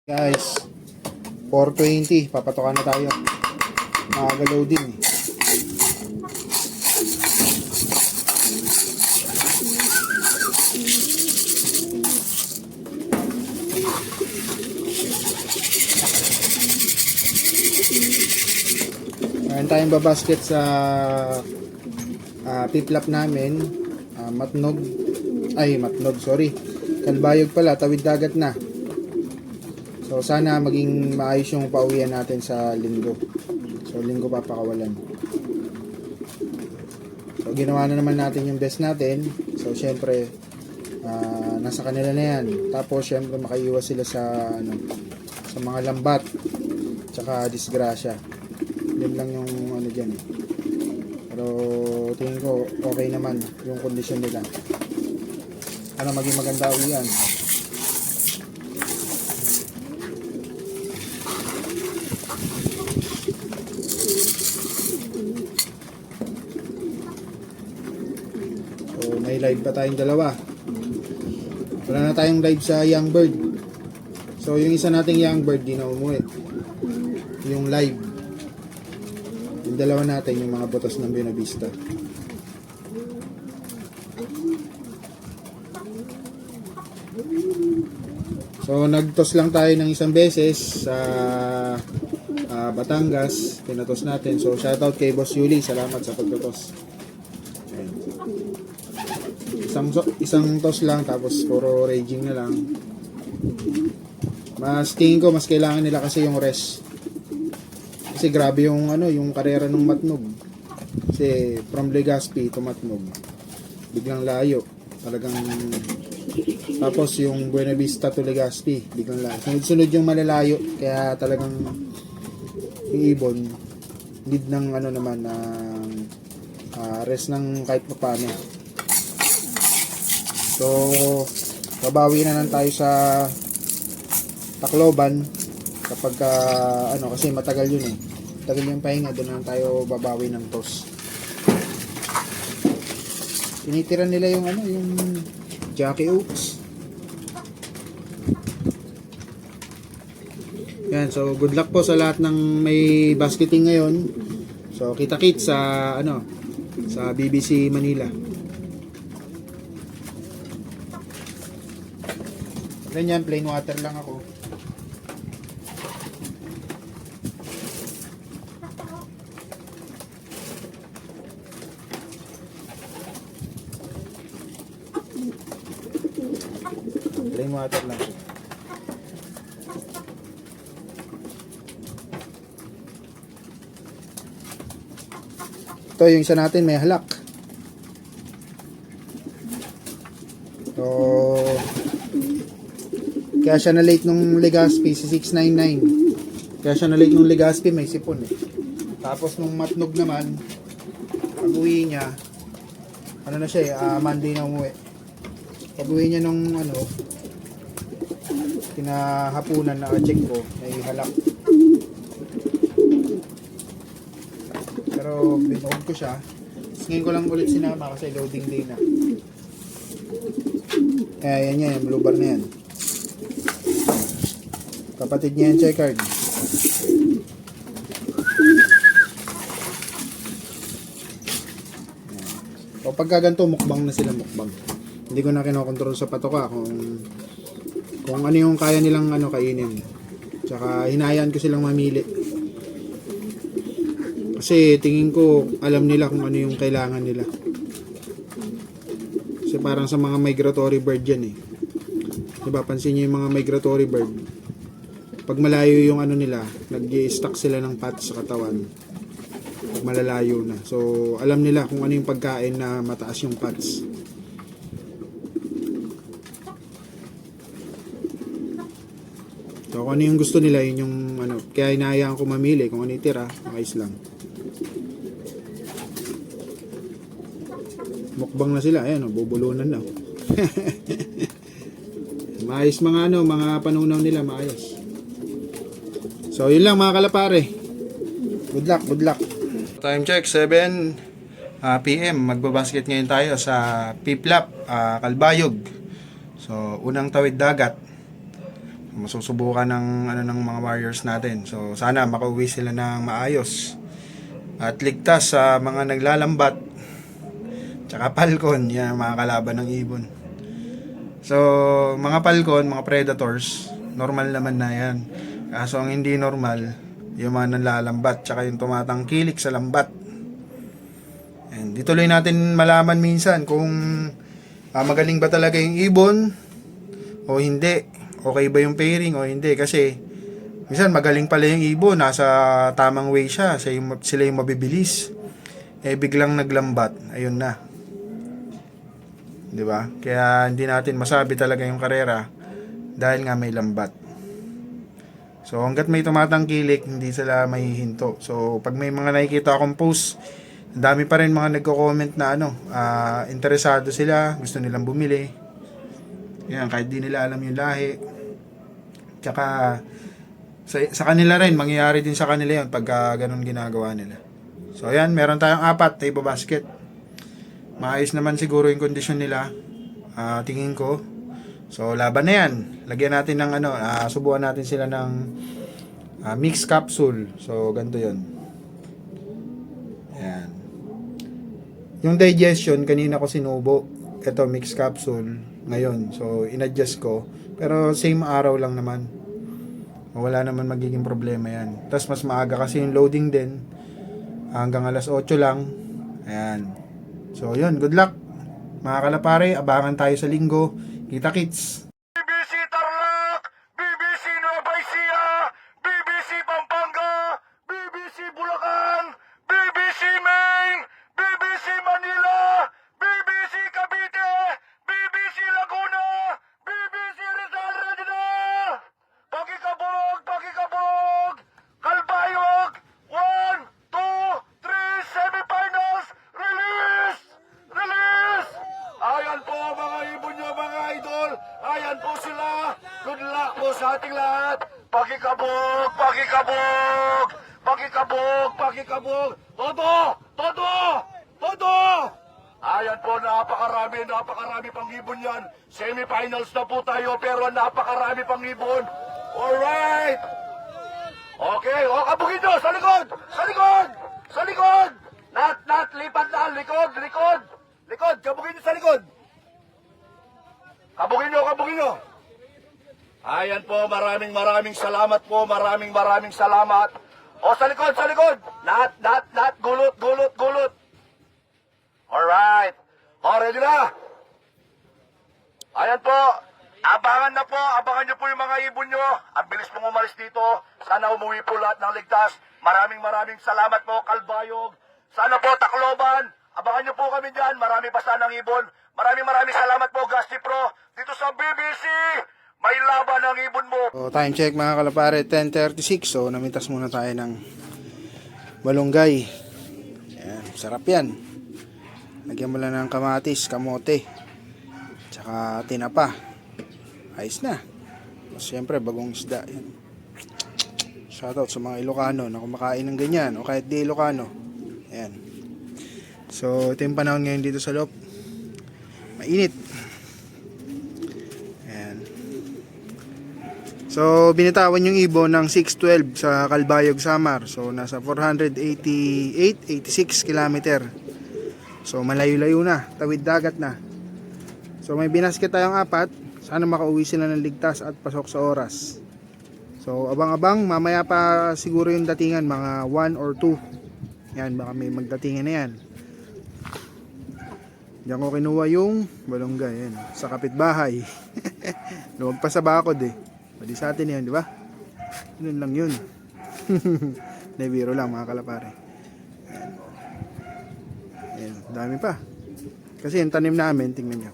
Guys, 420, papatokan na tayo. Makagalaw din eh. Meron tayong babasket sa piplap namin. Matnog, sorry. Kalbayog pala, tawid dagat na. So sana maging maayos yung pauwian natin sa linggo. So linggo papakawalan. So ginawa na naman natin yung best natin. So syempre nasa kanila na yan. Tapos syempre makaiwas sila sa sa mga lambat tsaka disgrasya. Yun lang yung diyan eh. Pero tingin ko okay naman yung kondisyon nila. Maging maganda uwian. May live pa tayong dalawa. Wala na tayong live sa Young Bird. So yung isa nating Young Bird di na umuwi. Yung live. Yung dalawa natin yung mga butas ng Buena Vista. So nagtos lang tayo ng isang beses sa Batangas. Pinatos natin. So shoutout kay Boss Yuli. Salamat sa pagtotos. Isang toss lang tapos puro raging na lang. Mas tingin ko mas kailangan nila kasi yung rest. Kasi grabe yung yung karera ng Matnog. Kasi from Legazpi to Matnog. Biglang layo. Talagang tapos yung Buena Vista to Legazpi, biglang layo. Sunod-sunod yung malalayo kaya talagang yung ibon need ng naman rest ng kahit paano. So, babawi na lang tayo sa Tacloban kapag kasi matagal yun eh. Matagal yung pahinga, doon lang tayo babawi ng toss. Tinitira nila yung yung Jackie Oaks. Yan, so good luck po sa lahat ng may basketing ngayon. So, kita-kits sa sa BBC Manila. Ganyan, plain water lang ako. Plain water lang. Ito yung isa natin, may halak. So, kaya siya na late nung Legazpi, si 699. Kaya siya na late nung Legazpi, may sipon eh. Tapos nung Matnog naman, pag uwi niya, na siya eh, Monday na umuwi. Pag uwi niya nung kinahapunan na check ko, may halak. Pero binood ko siya. Ngayon ko lang ulit sinama kasi loading day na. Kaya yan yung blue bar na yan. Kapatid niya yung checkered. O pagka ganito, mukbang na sila, mukbang. Hindi ko na kinokontrol sa patoka kung ano yung kaya nilang kainin. Tsaka hinayaan ko silang mamili. Kasi tingin ko alam nila kung ano yung kailangan nila. Kasi parang sa mga migratory bird yan eh. Diba, pansin nyo yung mga migratory bird. Pag malayo yung nila, nag-i-stack sila ng fats sa katawan. Pag malalayo na. So, alam nila kung ano yung pagkain na mataas yung fats. So, kung ano yung gusto nila, yun yung kaya hinahayaan ko mamili kung ano itira, makais lang. Mukbang na sila, ayan bubulunan na. Maayos mga panunaw nila, maayos. So, yun lang mga kalapare. Good luck, good luck. Time check, 7 PM. Magbabasket ngayon tayo sa Piplap, Kalbayog. So, unang tawid dagat. masusubukan ng ano ng mga warriors natin. So sana makauwi sila ng maayos at ligtas sa mga naglalambat tsaka falcon, yan ang mga kalaban ng ibon. So mga falcon, mga predators, normal naman na yan. Kaso ang hindi normal, yung mga nanlalambat tsaka yung tumatangkilik sa lambat. And di tuloy natin malaman minsan kung magaling ba talaga yung ibon o hindi. Okay ba yung pairing o hindi, kasi minsan magaling pala yung ibon, nasa tamang way siya, sila yung mabibilis, biglang naglambat, ayun na, di ba? Kaya hindi natin masabi talaga yung karera dahil nga may lambat. So hanggat may tumatangkilik, hindi sila mahihinto. So pag may mga nakikita akong post, ang dami pa rin mga nagko-comment na interesado sila, gusto nilang bumili. Yan, kahit di nila alam yung lahi. Tsaka sa kanila rin, mangyayari din sa kanila yun pagka ganun ginagawa nila. So ayan, meron tayong 4 na ibabasket. Maayos naman siguro yung kondisyon nila, tingin ko. So laban na yan. Lagyan natin ng subukan natin sila ng mix capsule. So ganito yun. Ayan. Yung digestion, kanina ko sinubo. Ito, mix capsule ngayon. So in-adjust ko. Pero same araw lang naman. Wala naman magiging problema yan. Tapos mas maaga kasi yung loading din. Hanggang alas 8 lang. Ayan. So yun, good luck. Mga kalapare, abangan tayo sa linggo. Kita kits! BBC Tarlac, BBC Nueva Ecija, BBC Pampanga, BBC Bulacan, BBC Maine, BBC Manila, BBC Cavite, BBC Laguna, BBC Rizal Regional. Pakikabog, pakikabog, Kalbayog, 1, 2, 3, semifinals, release! Release! Ayan po mga ibon nyo, mga idol. Ayan po sila. Good luck po sa ating lahat. Pakikabog, pakikabog, pakikabog, pakikabog. Todo! Todo! Todo! Ayan po, napakarami pang ibon yan. Semifinals na po tayo, pero napakarami pang ibon. Alright! Okay, kabugin nyo, sa likod! Sa likod! Sa likod! Nat, lipat na, likod, likod! Likod, kabugin nyo sa likod! Kabugin nyo! Ayan po, maraming salamat po, maraming salamat. O, sa likod! Nat, gulot! Alright! O, ready na? Ayan po, abangan nyo po yung mga ibon nyo. Ang bilis pong umalis dito. Sana umuwi po lahat ng ligtas. Maraming salamat po, Kalbayog. Sana po, Tacloban. Abangan nyo po kami dyan. Marami pa sanang ibon. Maraming salamat po, Gasti Pro. Dito sa BBC, may laban ang ibon mo. So, time check mga kalapare, 10:36. So namitas muna tayo ng malunggay. Ayan, sarap yan. Lagyan mo lang ng kamatis, kamote, tsaka tinapa. Ayos na. Siyempre, bagong isda. Yan. Shoutout sa mga Ilocano na kumakain ng ganyan o kahit di Ilocano. Ayan. So, ito yung panahon ngayon dito sa loob. Mainit. Ayan. So, binitawan yung ibon ng 612 sa Calbayog, Samar. So, nasa 486 kilometer. So, malayo-layo na. Tawid dagat na. So, may binasket tayong 4. Sana makauwi sila ng ligtas at pasok sa oras. So, abang-abang. Mamaya pa siguro yung datingan. Mga 1 or 2. Yan, baka may magdatingan na yan. Diyan ko kinuha yung balonggay. Yan, sa kapitbahay. Luwag pa sa bakod eh. Pwede sa atin yan, di ba? Yun lang yun. Nebiro lang mga kalapare. Yan. Yan, dami pa. Kasi yung tanim namin, tingnan nyo.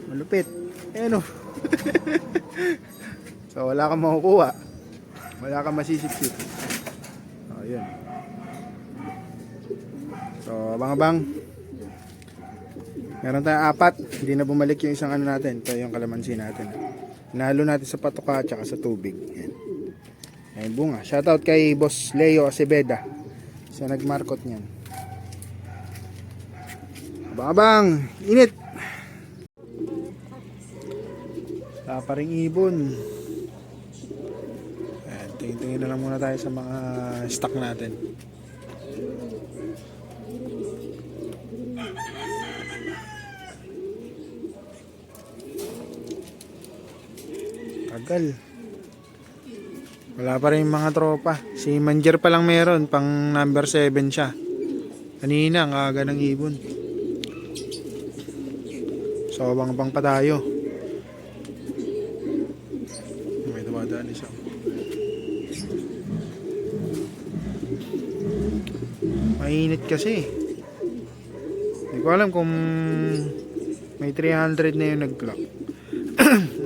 Malupit. Ayan o. So wala kang makukuha. Wala kang masisip-sip. O, yun. So, abang-abang. Meron tayong 4. Hindi na bumalik yung isang ano natin. Ito yung kalamansi natin. Nalo natin sa patuka at sa tubig. Yan. Ayan, bunga. Shoutout kay Boss Leo Acebeda. Siya nagmarkot niyan. Abang-abang. Init. Wala pa ring ibon. Ayan, tingin-tingin na lang muna tayo sa mga stock natin. Tagal. Wala pa rin yung mga tropa. Si Manjer pa lang meron, pang number 7 siya. Kanina, ang aga ng ibon. So, bang pa tayo. May dumadaan isa. Mainit kasi. Hindi ko alam kung may 300 na yung nag-clock.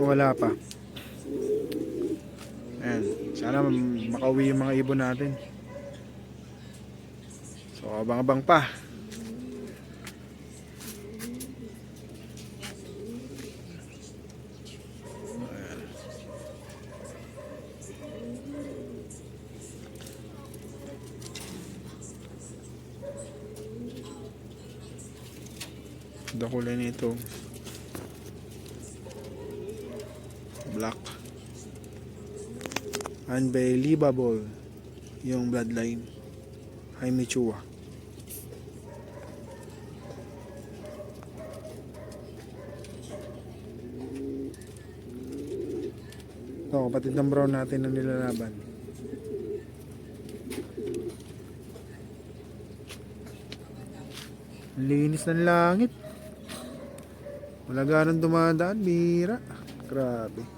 Wala pa. Ayan. Sana makauwi yung mga ibon natin. So, abang-abang pa. Ayan. Ganda kulay nito. Black. Unbelievable yung bloodline. Jaime Chua. Ito, kapatid ng brown natin na nilalaban. Linis ng langit. Wala ganang dumadaan, bira. Grabe.